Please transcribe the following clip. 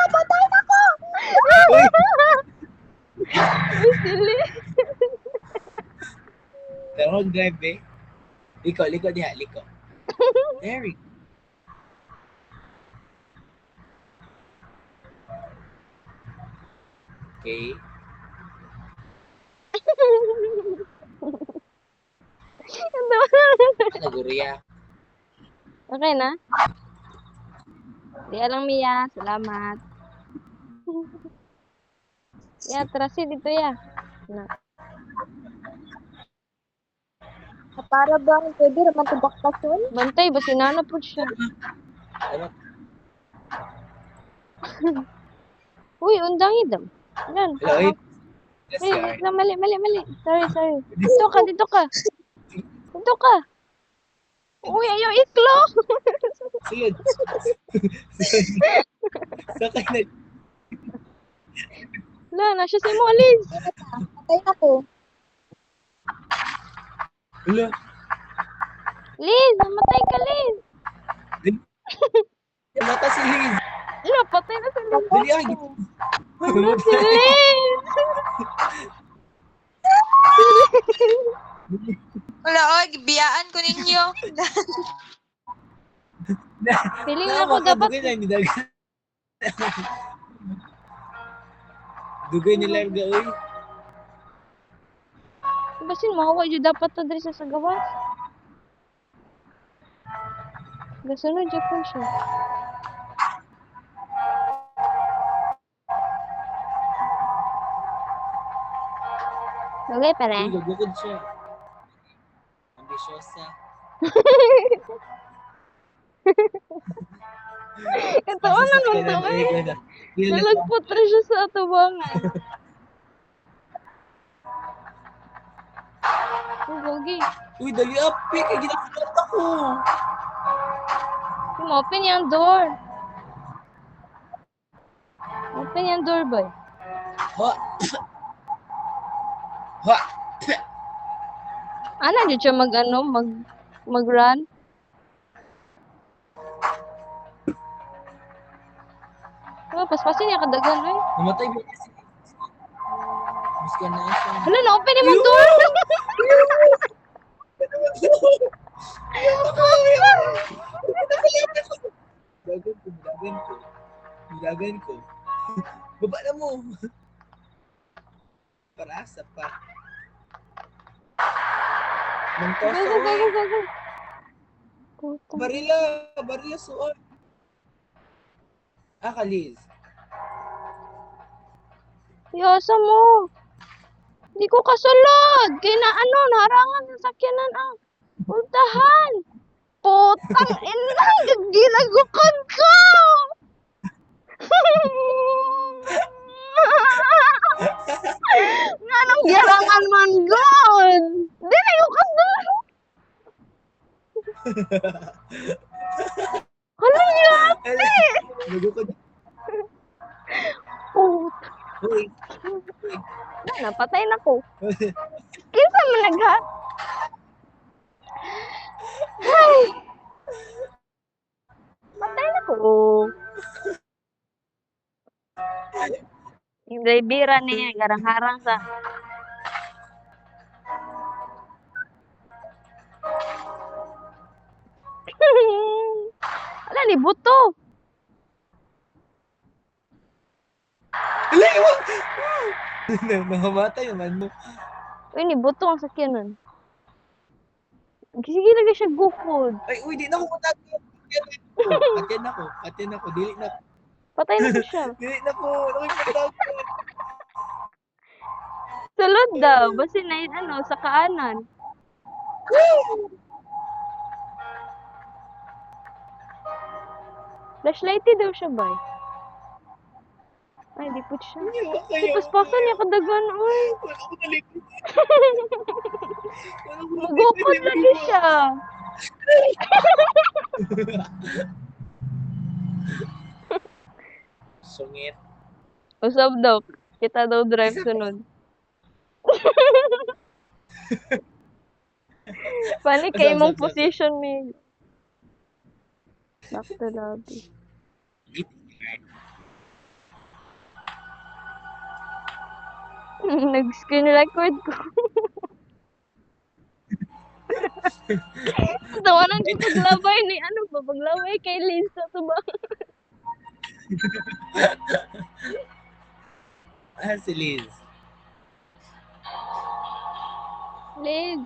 Patay na ko! Uy! Uy, sili. Tara mag-drive eh. Liko diha, liko. There we go. Okay. Naguriya. Okay na? Di alang Mia. Salamat. Ya, terasi dito ya. Na. Para bang pwede naman ito bakasyon? Bantay ba sinana po siya? Ano? Uy, undang idam. Yan. Hello, eh. Yes, Uy, yard. na, mali. Sorry. Dito ka. Dito ka. Uy, ayaw iklo. Sulod. Sakay na. Wala na siya si Mollis. Patay na ko. Hello. Liz, namatay ka, Liz. Mata si Liz. Wala, patay na si Liz. Dali ay. Wala si Liz. Wala, oy, biyaan ko ninyo. Feeling ako dapat- Dugay na, hindi dagat. Dugay ni Larga, uy. Basin, mahawa dyan dapat to diri sa sagawas. Gasunod dyan po siya. Lagay pa Uy, rin. gagukod siya. Ambisyosa. Ito naman to eh. Nalagpot rin siya sa atubangan. Uy, gogi. Uy, dali up, pick. Ay, ginakalat ako. Open yung door. Open yung door, boy. Ha! Ha! Ano dyan siya mag-run? Oh, paspasin niya kadagan, eh. Namatay ba kasi? Mas ka na siya. Ano, na-open yung door? Nilagan ko. Baba na mo. Para asa pa. Mangtoso. Go. Puta. Barila suot. Kaliz. Yosa mo. Di ko kasulod. Kaya na ano, naharangan sa sakyanan ang ultahan. Putang ina, ginagukod ko. Nga nang girangan man god. Di na yung kasulod. Ano yun? Nagukod. Puta. Uy. Napatay na ko. Kinsa man nagha? Ay. Patay na ko. Yung bira niya, garang-harang sa. Wala ni buto. Alay, wag! Nangamatay naman mo. Uy, ni buto ang sakyanan. Sige lagi siya gukod. Ay, uy, di na ako matagay. Atyan ako. Dili na. Patay na ko siya. Dili na po. Nakipatagay. Sulod daw. Basta na yun, ano, sa kaanan. Flashlighty daw siya ba? Ay, di po siya. Iwa Ay, kayo. paspasan niya kadagan, uy. Wala ko nalipin. Magukod lagi siya. Sungit. Usab daw. Kita daw drive sunod. Panik kay Usab, imong usab, usab. position me. Back to lobby. Nag-screen record ko. Tawanan ko paglabay ni ano ba? Paglabay kay Liz sa tuba. Ah, si Liz. Liz.